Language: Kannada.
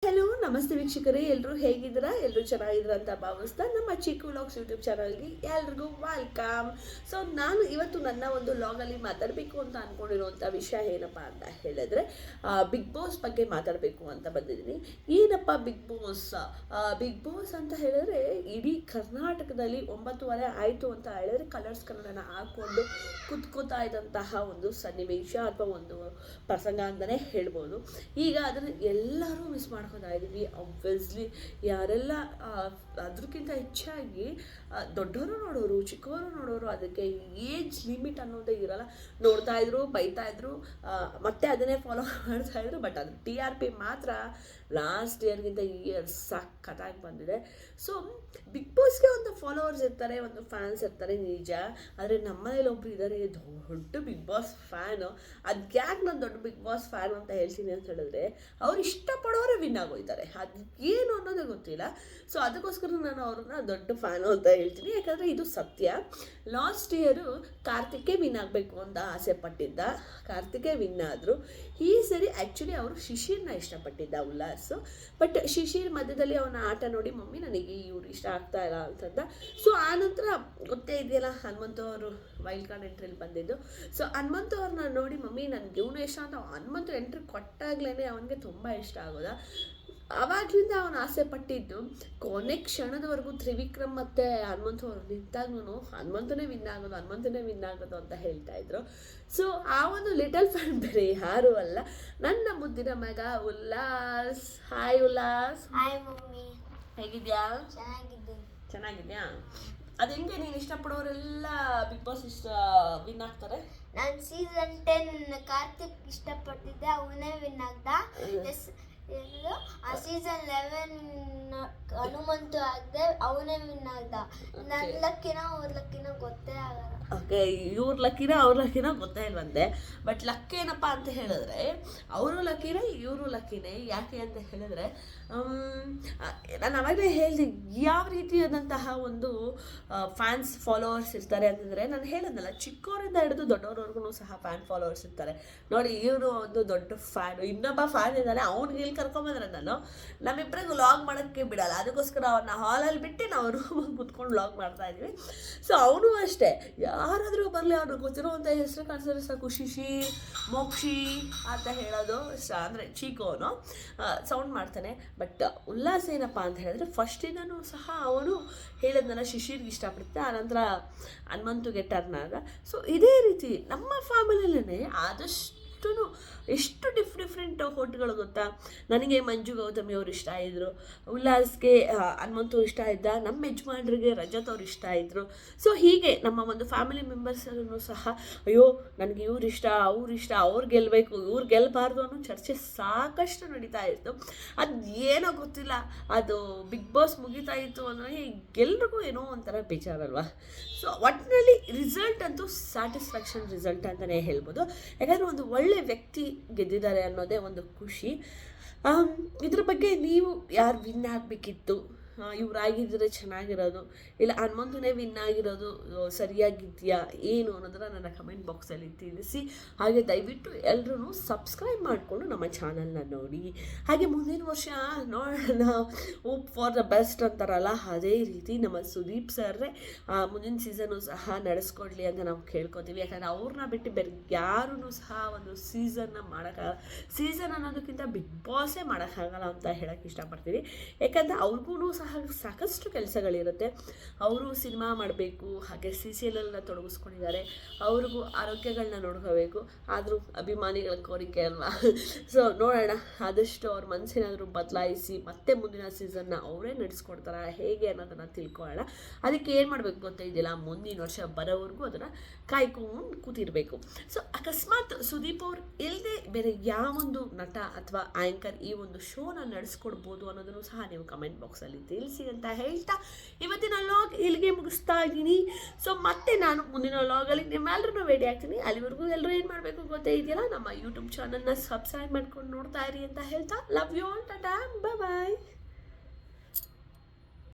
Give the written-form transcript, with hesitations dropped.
ಹಲೋ ನಮಸ್ತೆ ವೀಕ್ಷಕರೇ, ಎಲ್ಲರೂ ಹೇಗಿದ್ದೀರಾ? ಎಲ್ಲರೂ ಚೆನ್ನಾಗಿದ್ದೀರಾ ಅಂತ ಭಾವಿಸ್ತಾ ನಮ್ಮ ಚಿಕ್ಕು ವ್ಲಾಗ್ಸ್ ಯೂಟ್ಯೂಬ್ ಚಾನಲ್ಗೆ ಎಲ್ರಿಗೂ ವೆಲ್ಕಮ್. ಸೊ ನಾನು ಇವತ್ತು ನನ್ನ ಒಂದು ವ್ಲಾಗಲ್ಲಿ ಮಾತಾಡಬೇಕು ಅಂತ ಅಂದ್ಕೊಂಡಿರುವಂಥ ವಿಷಯ ಏನಪ್ಪ ಅಂತ ಹೇಳಿದ್ರೆ ಬಿಗ್ ಬಾಸ್ ಬಗ್ಗೆ ಮಾತಾಡಬೇಕು ಅಂತ ಬಂದಿದ್ದೀನಿ. ಏನಪ್ಪ ಬಿಗ್ ಬಾಸ್? ಬಿಗ್ ಬಾಸ್ ಅಂತ ಹೇಳಿದ್ರೆ ಇಡೀ ಕರ್ನಾಟಕದಲ್ಲಿ 9:30 ಆಯಿತು ಅಂತ ಹೇಳಿದ್ರೆ ಕಲರ್ಸ್ ಕನ್ನಡನ ಹಾಕ್ಕೊಂಡು ಕುತ್ಕೋತಾ ಇದ್ದಂತಹ ಒಂದು ಸನ್ನಿವೇಶ ಅಥವಾ ಒಂದು ಪ್ರಸಂಗ ಅಂತಲೇ ಹೇಳ್ಬೋದು. ಈಗ ಅದನ್ನು ಎಲ್ಲರೂ ಮಿಸ್ ಮಾಡ್ಕೊತಾ ಇದ್ದೀವಿ. ಆಬ್ವಿಯಸ್ಲಿ ಯಾರೆಲ್ಲ ಅದಕ್ಕಿಂತ ಹೆಚ್ಚಾಗಿ ದೊಡ್ಡವರು ನೋಡೋರು, ಚಿಕ್ಕವರು ನೋಡೋರು, ಅದಕ್ಕೆ ಏಜ್ ಲಿಮಿಟ್ ಅನ್ನೋದೇ ಇರಲ್ಲ. ನೋಡ್ತಾ ಇದ್ರು, ಬೈತಾ ಇದ್ರು, ಮತ್ತೆ ಅದನ್ನೇ ಫಾಲೋ ಮಾಡ್ತಾ ಇದ್ರು. ಬಟ್ ಅದು TRP ಮಾತ್ರ ಲಾಸ್ಟ್ ಇಯರ್ಗಿಂತ ಈ ಇಯರ್ ಸಖತ್ತಾಗಿ ಬಂದಿದೆ. ಸೊ ಬಿಗ್ ಬಾಸ್ಗೆ ಒಂದು ಫಾಲೋವರ್ಸ್ ಇರ್ತಾರೆ, ಒಂದು ಫ್ಯಾನ್ಸ್ ಇರ್ತಾರೆ ನಿಜ. ಆದರೆ ನಮ್ಮನೇಲಿ ಒಬ್ರು ಇದ್ದಾರೆ ದೊಡ್ಡ ಬಿಗ್ ಬಾಸ್ ಫ್ಯಾನು. ಅದಕ್ಕೆ ಯಾಕೆ ನಾನು ದೊಡ್ಡ ಬಿಗ್ ಬಾಸ್ ಫ್ಯಾನ್ ಅಂತ ಹೇಳ್ತೀನಿ ಅಂತ ಹೇಳಿದ್ರೆ, ಅವ್ರು ಇಷ್ಟಪಡೋರೆ ವಿನ್ ಆಗೋಯ್ತಾರೆ. ಅದು ಏನು ಅನ್ನೋದೇ ಗೊತ್ತಿಲ್ಲ. ಸೊ ಅದಕ್ಕೋಸ್ಕರ ನಾನು ಅವ್ರನ್ನ ದೊಡ್ಡ ಫ್ಯಾನು ಅಂತ ಹೇಳ್ತೀನಿ. ಯಾಕಂದರೆ ಇದು ಸತ್ಯ. ಲಾಸ್ಟ್ ಇಯರು ಕಾರ್ತಿಕೇ ವಿನ್ ಆಗಬೇಕು ಅಂತ ಆಸೆ ಪಟ್ಟಿದ್ದ, ಕಾರ್ತಿಕೇ ವಿನ್ ಆದರು. ಈ ಸರಿ ಆ್ಯಕ್ಚುಲಿ ಅವರು ಶಿಶಿರ್ನ ಇಷ್ಟಪಟ್ಟಿದ್ದ ಉಲ್ಲಾಸು. ಬಟ್ ಶಿಶಿರ್ ಮಧ್ಯದಲ್ಲಿ ಅವನ ಆಟ ನೋಡಿ ಮಮ್ಮಿ ನನಗೆ ಇವ್ರು ಇಷ್ಟ ಆಗ್ತಾ ಇಲ್ಲ ಅಂತಂದ. ಸೊ ಆನಂತರ ಗೊತ್ತೇ ಇದೆಯಲ್ಲ, ಹನುಮಂತು ಅವರು ವೈಲ್ಡ್ ಕಾರ್ಡ್ ಎಂಟ್ರಿಲಿ ಬಂದಿದ್ದು. ಸೊ ಹನುಮಂತು ಅವ್ರನ್ನ ನೋಡಿ ಮಮ್ಮಿ ನನಗೆ ಇವನು ಇಷ್ಟ ಅಂತ ಹನುಮಂತು ಎಂಟ್ರಿ ಕೊಟ್ಟಾಗ್ಲೇ ಅವನಿಗೆ ತುಂಬ ಇಷ್ಟ ಆಗೋದ. ಆವಾಗಲಿಂದ ಅವನು ಆಸೆ ಪಟ್ಟಿದ್ದು ಕೊನೆ ಕ್ಷಣದವರೆಗೂ ತ್ರಿವಿಕ್ರಮ್ ಮತ್ತು ಹನುಮಂತು ಅವರು ನಿಂತಾಗ್ಲೂ ಹನುಮಂತನೇ ವಿನ್ ಆಗೋದು, ಹನುಮಂತನೇ ವಿನ್ ಆಗೋದು ಅಂತ ಹೇಳ್ತಾ ಇದ್ರು. ಸೊ ಆ ಒಂದು ಲಿಟಲ್ ಫ್ಯಾನ್ ಬೇರೆ ಯಾರೂ ಅಲ್ಲ, ನನ್ನ ಮುದ್ದಿನ ಮಗ Ullas. Hi Ullas. Hi mummy, ಹೇಗಿದ್ಯಾ? ಚೆನ್ನಾಗಿದ್ದೀನಿ. ಅದು ಹೆಂಗೆ ನೀನು ಇಷ್ಟಪಡೋರೆಲ್ಲ ಬಿಗ್ ಬಾಸ್ ವಿನ್ ಆಗ್ತಾರೆ? ನಾನು ಸೀಸನ್ 10 ಕಾರ್ತಿಕ್ ಇಷ್ಟಪಟ್ಟಿದ್ದೆ, ಅವನೇ ವಿನ್ ಆಗ್ದ. ಆ ಸೀಸನ್ 11 ಹನುಮಂತು ಆಗದೆ ಅವನೇ ವಿನ್ ಆಗ್ದ. ನನ್ನ ಲಕ್ಕಿನ ಅವ್ರ ಲಕ್ಕಿನ ಗೊತ್ತೇ ಆಗಲ್ಲ. ಓಕೆ, ಇವ್ರ ಲಕ್ಕಿನ ಅವ್ರ ಲಕ್ಕಿನ ಗೊತ್ತೇ ಇಲ್ವಂತೆ. ಬಟ್ ಲಕ್ ಏನಪ್ಪ ಅಂತ ಹೇಳಿದ್ರೆ ಅವರು ಲಕ್ಕಿನೇ ಇವರು ಲಕ್ಕಿನೇ. ಯಾಕೆ ಅಂತ ಹೇಳಿದ್ರೆ ನಾನು ಅವಾಗಲೇ ಹೇಳಿದೆ ಯಾವ ರೀತಿಯಾದಂತಹ ಒಂದು ಫ್ಯಾನ್ಸ್ ಫಾಲೋವರ್ಸ್ ಇರ್ತಾರೆ ಅಂತಂದರೆ, ನಾನು ಹೇಳಿದ್ನಲ್ಲ ಚಿಕ್ಕವರಿಂದ ಹಿಡಿದು ದೊಡ್ಡವ್ರವರೆಗೂ ಸಹ ಫ್ಯಾನ್ ಫಾಲೋವರ್ಸ್ ಇರ್ತಾರೆ ನೋಡಿ. ಇವರು ಒಂದು ದೊಡ್ಡ ಫ್ಯಾನು, ಇನ್ನೊಬ್ಬ ಫ್ಯಾನ್ ಇದ್ದಾನೆ, ಅವ್ನಿಗೆ ಇಲ್ಲಿ ಕರ್ಕೊಂಬಂದ್ರೆ ನಾನು ನಮ್ಮಿಬ್ಬರಿಗೂ ವ್ಲಾಗ್ ಮಾಡೋಕ್ಕೆ ಬಿಡಲ್ಲ. ಅದಕ್ಕೋಸ್ಕರ ಅವ್ರನ್ನ ಹಾಲಲ್ಲಿ ಬಿಟ್ಟು ನಾವು ರೂಮಲ್ಲಿ ಕುತ್ಕೊಂಡು ವ್ಲಾಗ್ ಮಾಡ್ತಾ ಇದ್ವಿ. ಸೊ ಅವನು ಅಷ್ಟೇ, ಯಾರಾದರೂ ಬರಲಿ ಅವ್ರಿಗೆ ಗೊತ್ತಿರೋವಂಥ ಹೆಸರು ಕಾಣಿಸಿದ್ರೆ ಸಾಕು ಶಿಶಿ ಮೋಕ್ಷಿ ಅಂತ ಹೇಳೋದು. ಅಂದರೆ ಚೀಕೋನು ಸೌಂಡ್ ಮಾಡ್ತಾನೆ. ಬಟ್ ಉಲ್ಲಾಸ ಏನಪ್ಪ ಅಂತ ಹೇಳಿದ್ರೆ ಫಸ್ಟಿಂದನೂ ಸಹ ಅವನು ಹೇಳಿದ್ನಲ್ಲ ಶಿಶಿರ್ಗೆ ಇಷ್ಟಪಡುತ್ತೆ, ಆನಂತರ ಹನುಮಂತುಗೆ ಟರ್ನ್ ಆದ. ಸೊ ಇದೇ ರೀತಿ ನಮ್ಮ ಫ್ಯಾಮಿಲಿಯಲ್ಲೇ ಆದಷ್ಟು ಎಷ್ಟು ಡಿಫ್ರೆಂಟ್ ಹೋಟ್ಗಳು ಗೊತ್ತಾ. ನನಗೆ ಮಂಜು ಗೌತಮಿ ಅವ್ರು ಇಷ್ಟ ಇದ್ದರು, ಉಲ್ಲಾಸ್ಗೆ ಹನುಮಂತು ಇಷ್ಟ ಇದ್ದ, ನಮ್ಮ ಯಜಮಾನ್ರಿಗೆ ರಜತ್ ಅವ್ರು ಇಷ್ಟ ಇದ್ದರು. ಸೊ ಹೀಗೆ ನಮ್ಮ ಒಂದು ಫ್ಯಾಮಿಲಿ ಮೆಂಬರ್ಸಲ್ಲೂ ಸಹ ಅಯ್ಯೋ ನನಗೆ ಇವ್ರು ಇಷ್ಟ, ಅವ್ರು ಇಷ್ಟ, ಅವ್ರು ಗೆಲ್ಲಬೇಕು, ಇವ್ರು ಗೆಲ್ಲಬಾರ್ದು ಅನ್ನೋ ಚರ್ಚೆ ಸಾಕಷ್ಟು ನಡೀತಾ ಇತ್ತು. ಅದು ಏನೋ ಗೊತ್ತಿಲ್ಲ, ಅದು ಬಿಗ್ ಬಾಸ್ ಮುಗಿತಾ ಇತ್ತು ಅಂದರೆ ಎಲ್ರಿಗೂ ಏನೋ ಒಂಥರ ಬೇಜಾರಲ್ವ. ಸೊ ಒಟ್ಟಿನಲ್ಲಿ ರಿಸಲ್ಟ್ ಅಂತೂ ಸ್ಯಾಟಿಸ್ಫ್ಯಾಕ್ಷನ್ ರಿಸಲ್ಟ್ ಅಂತಲೇ ಹೇಳ್ಬೋದು. ಯಾಕಂದರೆ ಒಂದು ಒಳ್ಳೆ ವ್ಯಕ್ತಿ ಗೆದ್ದಿದ್ದಾರೆ ಅನ್ನೋದೇ ಒಂದು ಖುಷಿ. ಇದ್ರ ಬಗ್ಗೆ ನೀವು ಯಾರು ವಿನ್ ಆಗಬೇಕಿತ್ತು, ಇವರಾಗಿದ್ದರೆ ಚೆನ್ನಾಗಿರೋದು, ಇಲ್ಲ ಹನುಮಂತನೇ ವಿನ್ ಆಗಿರೋದು ಸರಿಯಾಗಿದೆಯಾ ಏನು ಅನ್ನೋದನ್ನು ನನ್ನ ಕಮೆಂಟ್ ಬಾಕ್ಸಲ್ಲಿ ತಿಳಿಸಿ. ಹಾಗೆ ದಯವಿಟ್ಟು ಎಲ್ಲರೂ ಸಬ್ಸ್ಕ್ರೈಬ್ ಮಾಡಿಕೊಂಡು ನಮ್ಮ ಚಾನಲ್ನ ನೋಡಿ. ಹಾಗೆ ಮುಂದಿನ ವರ್ಷ ನೋಡೋಣ, ಹೋಪ್ ಫಾರ್ ದ ಬೆಸ್ಟ್ ಅಂತಾರಲ್ಲ, ಅದೇ ರೀತಿ ನಮ್ಮ ಸುದೀಪ್ ಸರ್ರೇ ಮುಂದಿನ ಸೀಸನು ಸಹ ನಡೆಸ್ಕೊಡ್ಲಿ ಅಂತ ನಾವು ಕೇಳ್ಕೊತೀವಿ. ಯಾಕಂದರೆ ಅವ್ರನ್ನ ಬಿಟ್ಟು ಬೇರೆ ಯಾರೂ ಸಹ ಒಂದು ಸೀಸನ್ನ ಮಾಡೋಕ್ಕಾಗಲ್ಲ. ಸೀಸನ್ ಅನ್ನೋದಕ್ಕಿಂತ ಬಿಗ್ ಬಾಸೇ ಮಾಡೋಕ್ಕಾಗಲ್ಲ ಅಂತ ಹೇಳೋಕ್ಕೆ ಇಷ್ಟಪಡ್ತೀವಿ. ಯಾಕಂದರೆ ಅವ್ರಿಗೂ ಸಹ ಸಾಕಷ್ಟು ಕೆಲಸಗಳಿರುತ್ತೆ. ಅವರು ಸಿನಿಮಾ ಮಾಡಬೇಕು, ಹಾಗೆ CCLನ ತೊಡಗಿಸ್ಕೊಂಡಿದ್ದಾರೆ, ಅವ್ರಿಗೂ ಆರೋಗ್ಯಗಳನ್ನ ನೋಡ್ಕೋಬೇಕು. ಆದರೂ ಅಭಿಮಾನಿಗಳ ಕೋರಿಕೆ ಅಲ್ವಾ. ಸೊ ನೋಡೋಣ, ಆದಷ್ಟು ಅವ್ರ ಮನಸ್ಸೇನಾದರೂ ಬದಲಾಯಿಸಿ ಮತ್ತೆ ಮುಂದಿನ ಸೀಸನ್ನ ಅವರೇ ನಡೆಸ್ಕೊಡ್ತಾರ ಹೇಗೆ ಅನ್ನೋದನ್ನು ತಿಳ್ಕೊಳ್ಳೋಣ. ಅದಕ್ಕೆ ಏನು ಮಾಡಬೇಕು ಗೊತ್ತಾ ಇದೆಯಲ್ಲ, ಮುಂದಿನ ವರ್ಷ ಬರೋವರೆಗೂ ಅದನ್ನು ಕಾಯ್ಕೊಂಡು ಕೂತಿರಬೇಕು. ಸೊ ಅಕಸ್ಮಾತ್ ಸುದೀಪ್ ಅವ್ರು ಇಲ್ಲದೆ ಬೇರೆ ಯಾವೊಂದು ನಟ ಅಥವಾ ಆ್ಯಂಕರ್ ಈ ಒಂದು ಶೋನ ನಡೆಸ್ಕೊಡ್ಬೋದು ಅನ್ನೋದನ್ನು ಸಹ ನೀವು ಕಮೆಂಟ್ ಬಾಕ್ಸಲ್ಲಿ ತಿಳಿಸಿ ಅಂತ ಹೇಳ್ತಾ ಇವತ್ತಿನ ವ್ಲಾಗ್ ಇಲ್ಲಿಗೆ ಮುಗಿಸ್ತಾ ಇದ್ದೀನಿ. ಸೊ ಮತ್ತೆ ನಾನು ಮುಂದಿನ ವ್ಲಾಗಲ್ಲಿ ನಿಮ್ಮೆಲ್ಲರೂ ಭೇಟಿ ಆಗ್ತೀನಿ. ಅಲ್ಲಿವರೆಗೂ ಎಲ್ಲರೂ ಏನು ಮಾಡಬೇಕು ಗೊತ್ತೇ ಇದೆಯಲ್ಲ, ನಮ್ಮ ಯೂಟ್ಯೂಬ್ ಚಾನಲ್ನ ಸಬ್ಸ್ಕ್ರೈಬ್ ಮಾಡ್ಕೊಂಡು ನೋಡ್ತಾ ಇರಿ ಅಂತ ಹೇಳ್ತಾ love you all, tata, bye.